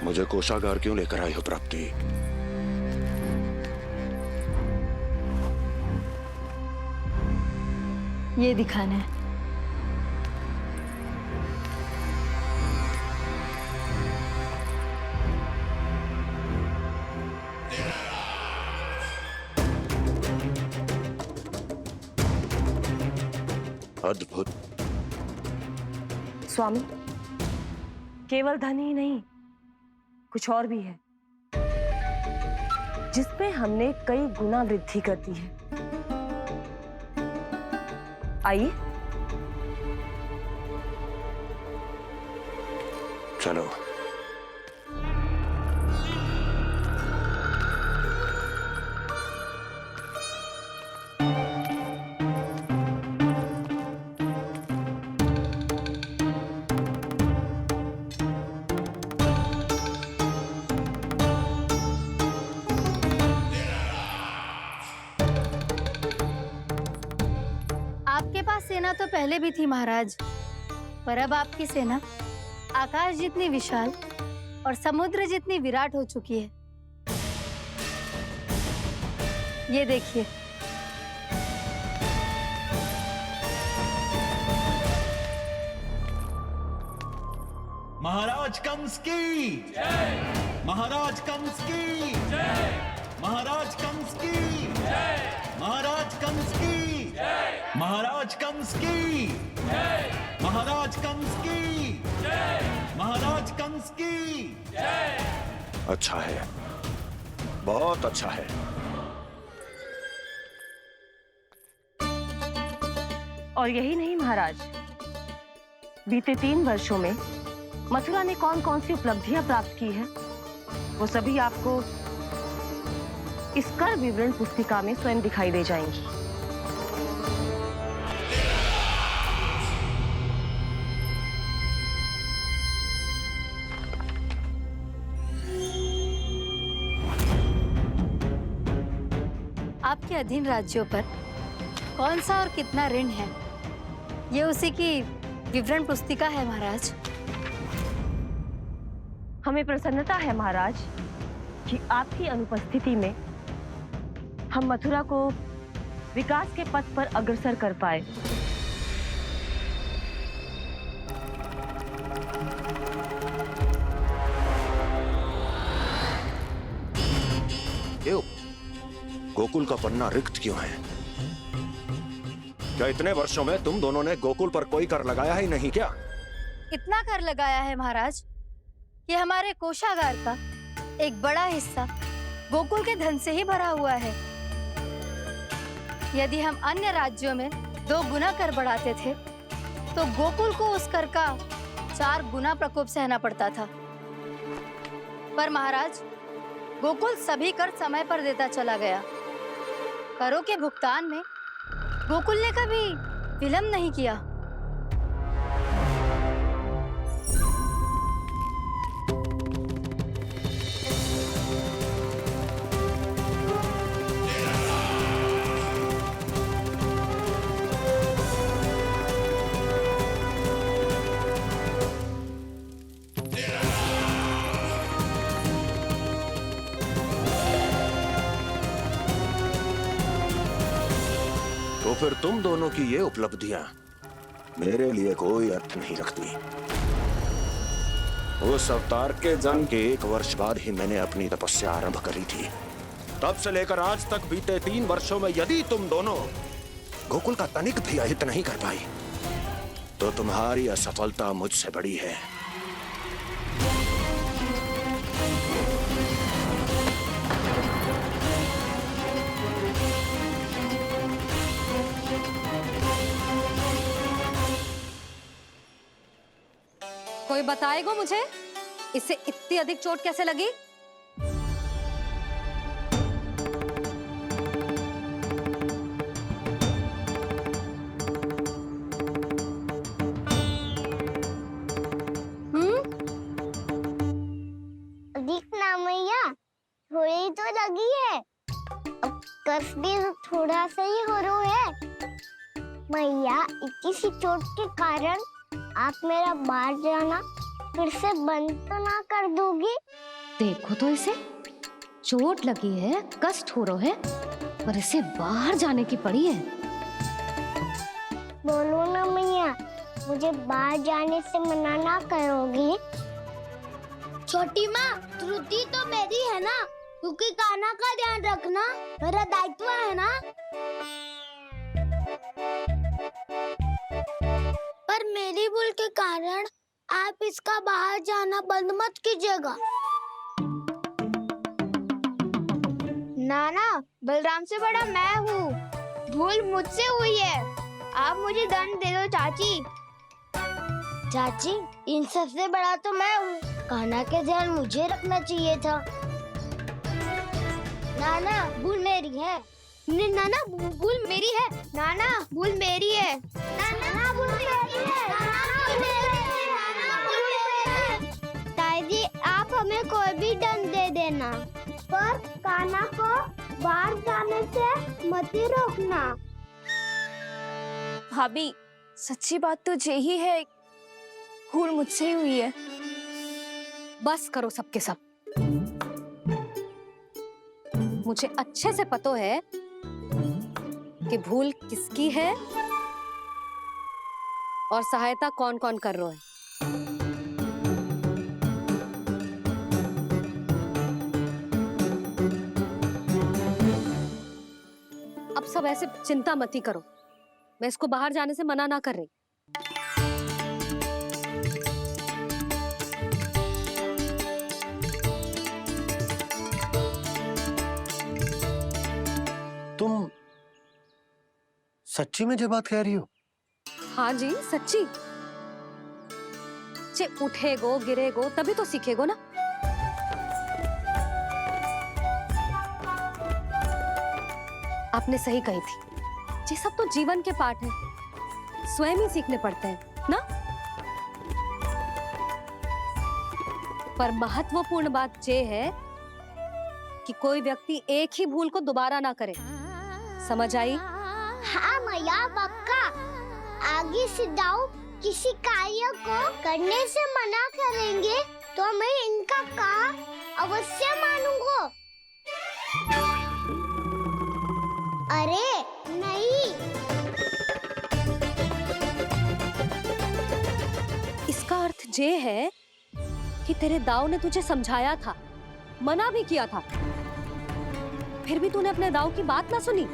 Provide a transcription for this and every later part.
मुझे कोषागार क्यों लेकर आई हो प्राप्ति? ये दिखाना है। अद्भुत। स्वामी, केवल धन ही नहीं, कुछ और भी है जिसपे हमने कई गुना वृद्धि कर दी है। आइए चलो। आपके पास सेना तो पहले भी थी महाराज, पर अब आपकी सेना आकाश जितनी विशाल और समुद्र जितनी विराट हो चुकी है। ये देखिए। महाराज कंस की जय। महाराज कंस की जय। महाराज कंस की जय। महाराज कंस की जय। महाराज कंस की जय। महाराज कंस की जय। महाराज कंस की जय। अच्छा है, बहुत अच्छा है। और यही नहीं महाराज, बीते 3 वर्षों में मथुरा ने कौन कौन सी उपलब्धियां प्राप्त की है, वो सभी आपको इस कर विवरण पुस्तिका में स्वयं दिखाई दे जाएंगी। आपके अधीन राज्यों पर कौन सा और कितना ऋण है, ये उसी की विवरण पुस्तिका है महाराज। हमें प्रसन्नता है महाराज कि आपकी अनुपस्थिति में हम मथुरा को विकास के पथ पर अग्रसर कर पाए। क्यों? गोकुल का पन्ना रिक्त क्यों है? क्या इतने वर्षों में तुम दोनों ने गोकुल पर कोई कर लगाया ही नहीं क्या? इतना कर लगाया है महाराज कि हमारे कोषागार का एक बड़ा हिस्सा गोकुल के धन से ही भरा हुआ है। यदि हम अन्य राज्यों में 2 गुना कर बढ़ाते थे, तो गोकुल को उस कर का 4 गुना प्रकोप सहना पड़ता था। पर महाराज, गोकुल सभी कर समय पर देता चला गया। करों के भुगतान में गोकुल ने कभी विलंब नहीं किया। तो फिर तुम दोनों की ये उपलब्धियां मेरे लिए कोई अर्थ नहीं रखती। उस अवतार के जन्म के 1 वर्ष बाद ही मैंने अपनी तपस्या आरंभ करी थी। तब से लेकर आज तक बीते 3 वर्षों में यदि तुम दोनों गोकुल का तनिक भी अहित नहीं कर पाई, तो तुम्हारी असफलता मुझसे बड़ी है। कोई बताएगा मुझे, इसे इतनी अधिक चोट कैसे लगी? अधिक ना मैया, थोड़ी तो लगी है। अब कस भी थोड़ा सा ही हो रहा है। मैया, इतनी सी चोट के कारण आप मेरा बाहर जाना फिर से बंद तो ना कर दोगी? देखो तो इसे, चोट लगी है, कष्ट हो रहा है, पर इसे बाहर जाने की पड़ी है। बोलो ना मैया, मुझे बाहर जाने से मना ना करोगी? छोटी माँ, त्रुटि तो मेरी है ना, क्योंकि कान्हा का ध्यान रखना मेरा दायित्व है ना। पर मेरी भूल के कारण आप इसका बाहर जाना बंद मत कीजिएगा। नाना, बलराम से बड़ा मैं हूँ, भूल मुझसे हुई है, आप मुझे दंड दे दो चाची। चाची, इन सबसे बड़ा तो मैं हूँ, कान्हा के ध्यान मुझे रखना चाहिए था। नाना, भूल मेरी है। नाना, भूल मेरी है। नाना, भूल मेरी है। नाना, भूल मेरी है। ताई जी, आप हमें कोई भी दंड दे देना, पर कान्हा को बाहर जाने से मत ही रोकना। भाभी, सच्ची बात तो यही है, भूल मुझसे ही हुई है। बस करो सबके सब। मुझे अच्छे से पता है कि भूल किसकी है और सहायता कौन कौन कर रहा है। अब सब ऐसे चिंता मत ही करो, मैं इसको बाहर जाने से मना ना कर रही। तुम सच्ची में ये बात कह रही हो? हाँ जी, सच्ची। जे उठेगो गिरेगो तभी तो सीखेगो ना। आपने सही कही थी, ये सब तो जीवन के पाठ हैं, स्वयं ही सीखने पड़ते हैं ना। पर महत्वपूर्ण बात ये है कि कोई व्यक्ति एक ही भूल को दोबारा ना करे, समझ आई? हाँ मैया, पक्का। आगे से दाऊ किसी कार्य को करने से मना करेंगे तो मैं इनका कहा अवश्य मानूंगा। अरे नहीं। इसका अर्थ ये है कि तेरे दाऊ ने तुझे समझाया था, मना भी किया था, फिर भी तूने अपने दाऊ की बात ना सुनी।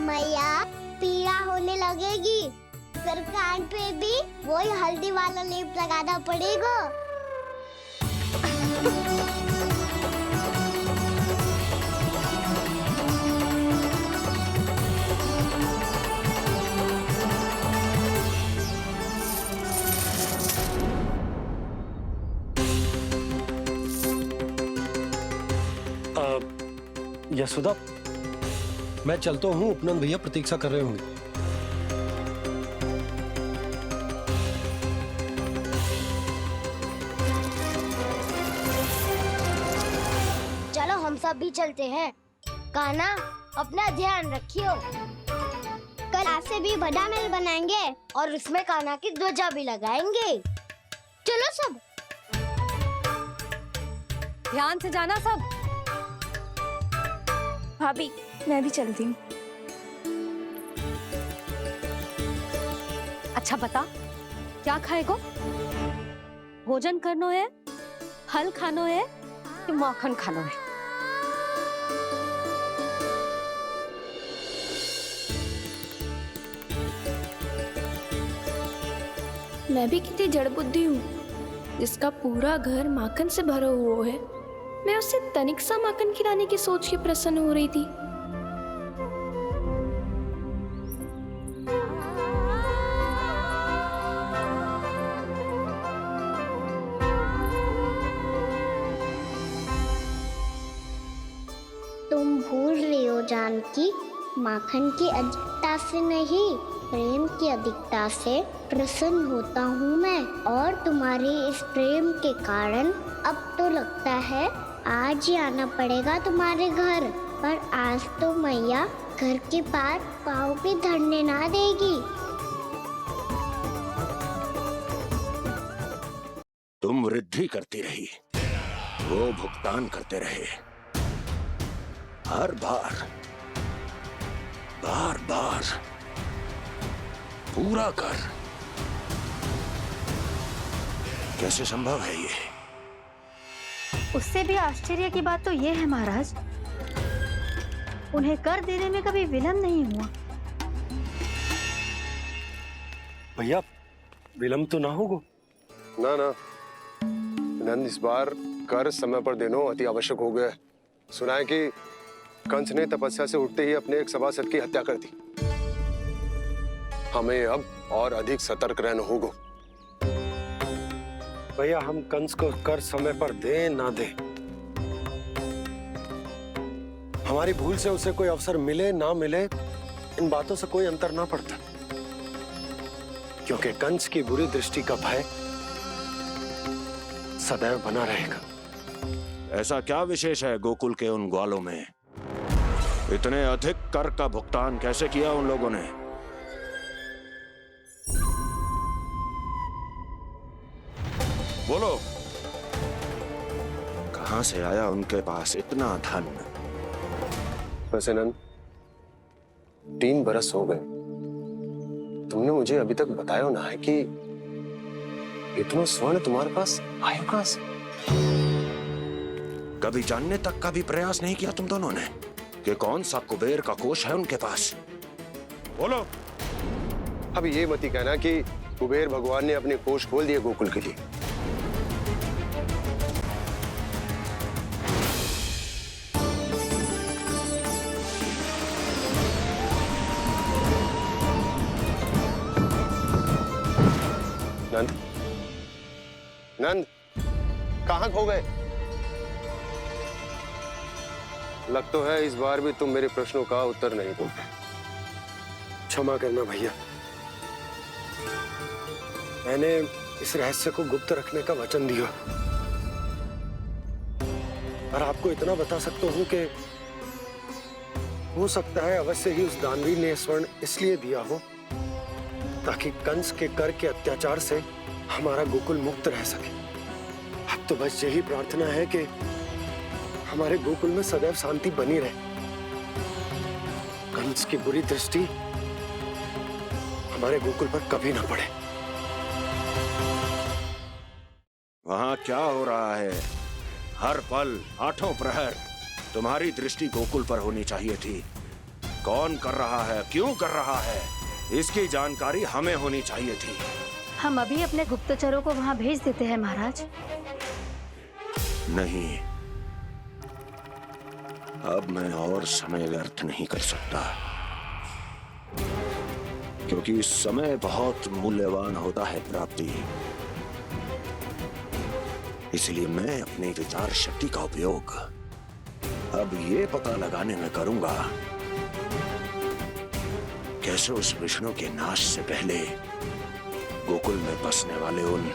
मैया, पीड़ा होने लगेगी, फिर कान पे भी वही हल्दी वाला लेप लगाना पड़ेगा। यशोदा, मैं चलता हूँ, उपनंद भैया प्रतीक्षा कर रहे होंगे। चलो हम सब भी चलते हैं। कान्हा, अपना ध्यान रखियो। कल आज से भी बड़ा महल बनाएंगे और उसमें कान्हा की ध्वजा भी लगाएंगे। चलो सब। ध्यान से जाना सब। भाभी, मैं भी चलती हूँ। अच्छा बता, क्या खाएगो? भोजन करनो है, फल खानो है कि माखन खानो है? मैं भी कितनी जड़ बुद्धि हूँ, जिसका पूरा घर माखन से भरा हुआ है। मैं उससे तनिक सा माखन खिलाने की सोच के प्रसन्न हो रही थी। तुम भूल रही हो जानकी, माखन की अधिकता से नहीं, प्रेम की अधिकता से प्रसन्न होता हूँ मैं, और तुम्हारे इस प्रेम के कारण अब तो लगता है आज ही आना पड़ेगा तुम्हारे घर। पर आज तो मैया घर के पार पाँव भी धरने ना देगी। तुम वृद्धि करती रही, वो भुगतान करते रहे। हर बार बार बार पूरा कर। कैसे संभव है ये? उससे भी आश्चर्य की बात तो ये है महाराज, उन्हें कर देने में कभी विलंब नहीं हुआ। भैया विलंब तो ना होगा? ना ना नंद, इस बार कर समय पर देना अति आवश्यक हो गया है। सुना है कि कंस ने तपस्या से उठते ही अपने एक सभासद की हत्या कर दी। हमें अब और अधिक सतर्क रहना होगा। भैया हम कंस को कर समय पर दे ना दे, हमारी भूल से उसे कोई अवसर मिले ना मिले, इन बातों से कोई अंतर ना पड़ता, क्योंकि कंस की बुरी दृष्टि का भय सदैव बना रहेगा। ऐसा क्या विशेष है गोकुल के उन ग्वालों में? इतने अधिक कर का भुगतान कैसे किया उन लोगों ने? बोलो, कहां से आया उनके पास इतना धन? वैसे नंद, 3 बरस हो गए, तुमने मुझे अभी तक बताया ना है कि इतना स्वर्ण तुम्हारे पास आया कहां से? कभी जानने तक का भी प्रयास नहीं किया तुम दोनों ने कि कौन सा कुबेर का कोष है उनके पास? बोलो। अब ये मत ही कहना कि कुबेर भगवान ने अपने कोष खोल दिए गोकुल के लिए। नंद, नंद, कहां खो गए? लग तो है इस बार भी तुम मेरे प्रश्नों का उत्तर नहीं दोगे। क्षमा करना भैया, मैंने इस रहस्य को गुप्त रखने का वचन दिया, और आपको इतना बता सकता हूं कि हो सकता है अवश्य ही उस दानवीर ने स्वर्ण इसलिए दिया हो ताकि कंस के कर के अत्याचार से हमारा गोकुल मुक्त रह सके। अब तो बस यही प्रार्थना है कि हमारे गोकुल में सदैव शांति बनी रहे, कंस की बुरी दृष्टि हमारे गोकुल पर कभी ना पड़े। वहां क्या हो रहा है? हर पल, आठों प्रहर तुम्हारी दृष्टि गोकुल पर होनी चाहिए थी। कौन कर रहा है, क्यों कर रहा है, इसकी जानकारी हमें होनी चाहिए थी। हम अभी अपने गुप्तचरों को वहां भेज देते हैं महाराज। नहीं, अब मैं और समय व्यर्थ नहीं कर सकता, क्योंकि समय बहुत मूल्यवान होता है प्राप्ति। इसलिए मैं अपनी विचार शक्ति का उपयोग अब ये पता लगाने में करूंगा कैसे उस विष्णु के नाश से पहले गोकुल में बसने वाले उन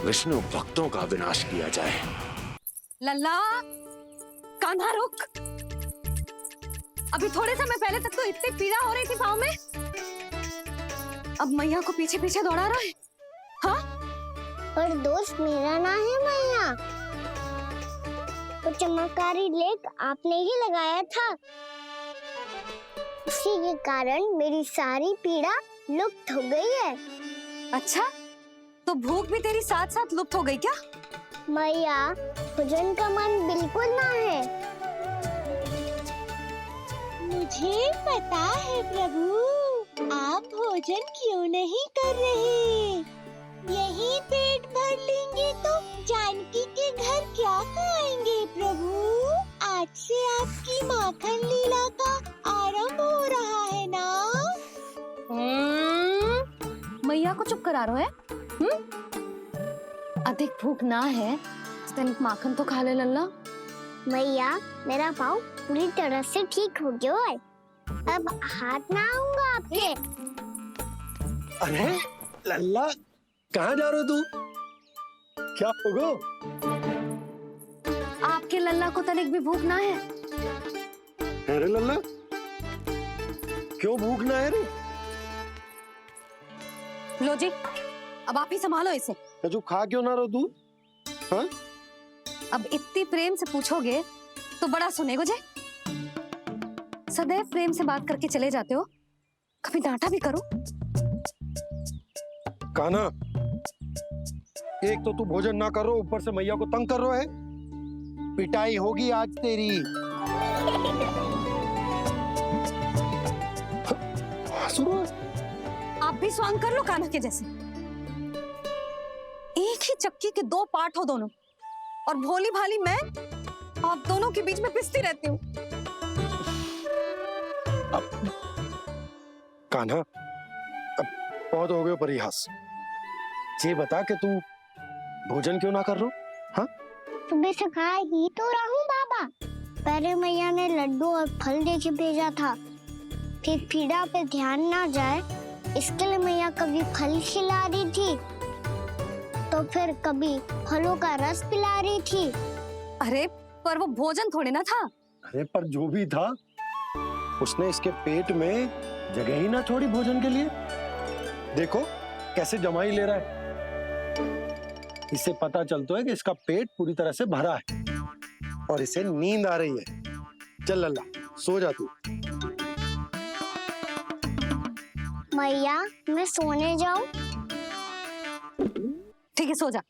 विष्णु भक्तों का विनाश किया जाए। लल्ला, कान्हा रुक। अभी थोड़े समय पहले तक तो इतनी पीड़ा हो रही थी पाँव में, अब मैया को पीछे पीछे दौड़ा रहा है। हाँ? पर दोस्त मेरा ना है मैया, वो चमत्कारी लेख आपने ही लगाया था, उसी के कारण मेरी सारी पीड़ा लुप्त हो गई है। अच्छा, तो भूख भी तेरी साथ साथ लुप्त हो गई क्या? मैया, भोजन का मन बिल्कुल ना है। मुझे पता है प्रभु, आप भोजन क्यों नहीं कर रहे? यही पेट भर लेंगे तो जानकी के घर क्या खाएंगे प्रभु? आज से आपकी माखन लीला का आरंभ हो रहा है ना? मैया को चुप करा रहे है? अधिक भूख ना है, तनिक माखन तो खा ले लल्ला। मैया, मेरा पाँव पूरी तरह से ठीक हो गया है, अब हाथ ना आऊंगा आपके। अरे लल्ला, कहाँ जा रहे हो तू? क्या होगो? आपके लल्ला को तनिक भी भूख ना है? अरे लल्ला, क्यों भूख ना है रे? लो जी, अब आप ही संभालो इसे। जो खा क्यों ना रहो तू? हाँ? अब इतनी प्रेम से पूछोगे तो बड़ा सुनेगो जे। सदैव प्रेम से बात करके चले जाते हो, कभी डांटा भी करो। कान्हा, एक तो तू भोजन ना कर रहा, ऊपर से मैया को तंग कर रहा है। पिटाई होगी आज तेरी। आप भी स्वांग कर लो कान्हा के जैसे। एक ही चक्की के दो पार्ट हो दोनों, और भोली भाली मैं आप दोनों के बीच में पिसती रहती हूँ। कान्हा, अब बहुत हो गए परिहास। ये बता कि तू भोजन क्यों ना कर रहा? हाँ? सुबह से खा ही तो रहा हूँ बाबा। पहले मैया ने लड्डू और फल दे के भेजा था, फिर पीड़ा पे ध्यान ना जाए इसके लिए मैया कभी फल खिला रही थी, तो फिर कभी फलों का रस पिला रही थी। अरे पर वो भोजन थोड़े ना था। अरे पर जो भी था, उसने इसके पेट में जगह ही ना छोड़ी भोजन के लिए। देखो कैसे जमाई ले रहा है। इससे पता चलता है कि इसका पेट पूरी तरह से भरा है और इसे नींद आ रही है। चल लल्ला, सो जा तू। मैया, मैं सोने जाऊं? ठीक है, सो जा।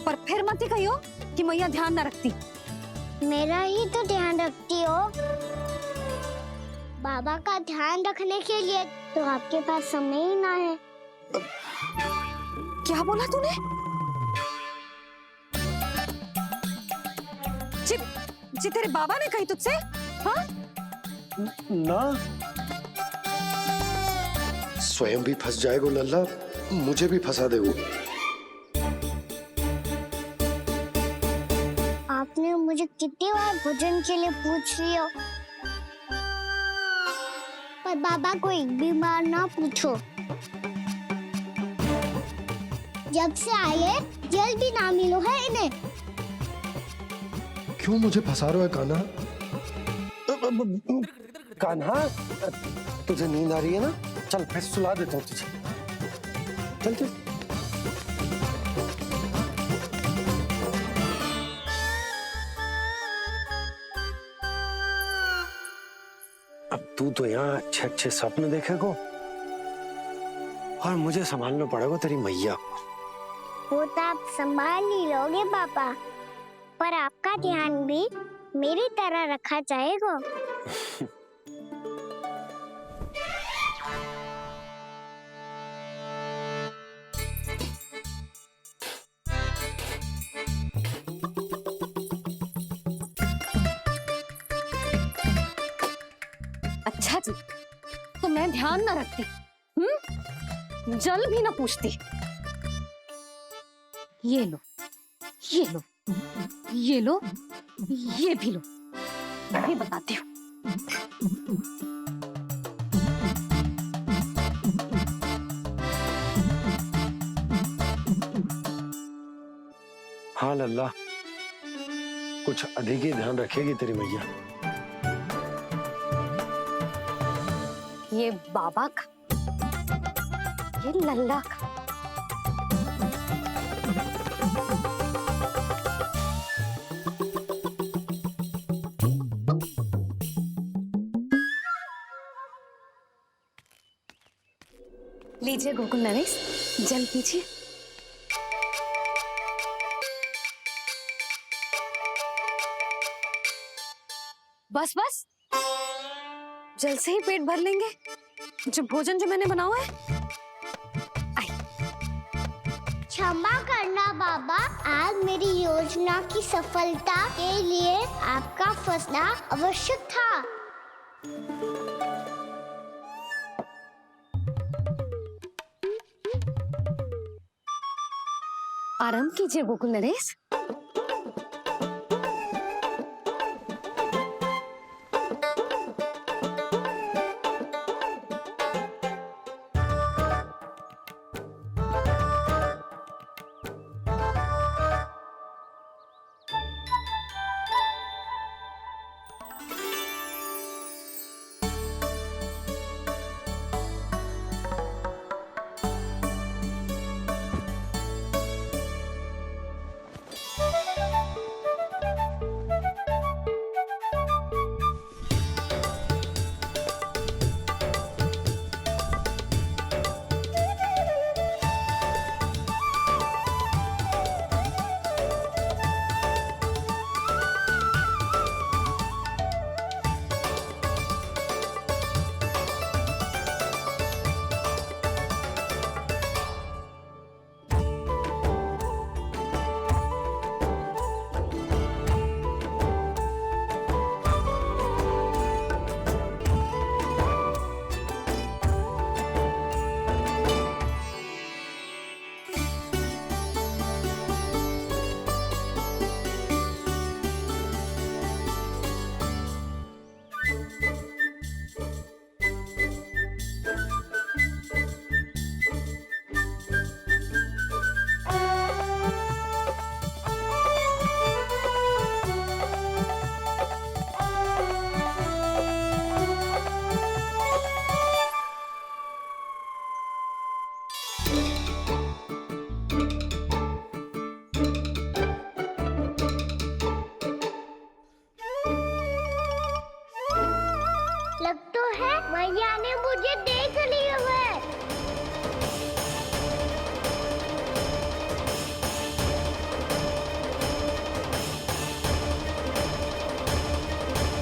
पर फिर मत ही कहियो कि मैया ध्यान ना रखती। मेरा ही तो ध्यान रखती हो। बाबा का ध्यान रखने के लिए तो आपके पास समय ही ना है। क्या बोला तूने? जी तेरे बाबा ने कही तुझसे? हाँ? ना, स्वयं भी फंस जाएगा लल्ला, मुझे भी फंसा दे वो। आपने मुझे कितनी बार भोजन के लिए पूछ लिया, पर बाबा को एक भी बार ना पूछो। जब से आए जल भी ना मिलो है इन्हें। क्यों मुझे फंसा रहा है कान्हा? कान्हा, तुझे नींद आ रही है ना? चल मैं सुला देता हूँ तुझे। चल चल। अब तू तो यहाँ अच्छे अच्छे सपने देखेगा और मुझे संभालना पड़ेगा तेरी मैया को। वो तो आप संभाल ही लोगे पापा, पर आपका ध्यान भी मेरी तरह रखा जाएगा। अच्छा जी, तो मैं ध्यान ना रखती, जल भी ना पूछती। ये लो, ये लो, ये लो, ये भी लो। मैं भी बताती हूँ। हाँ लल्ला, कुछ अधिक ही ध्यान रखेगी तेरी मैया। ये बाबा का, ये लल्ला का। लीजिए गोकुल नरेश, जल पीजिए। बस बस, जल से ही पेट भर लेंगे। जो भोजन जो मैंने बनाया है। क्षमा करना बाबा, आज मेरी योजना की सफलता के लिए आपका फंसना आवश्यक था। आराम कीजिए गोकुल नरेश। मैया ने मुझे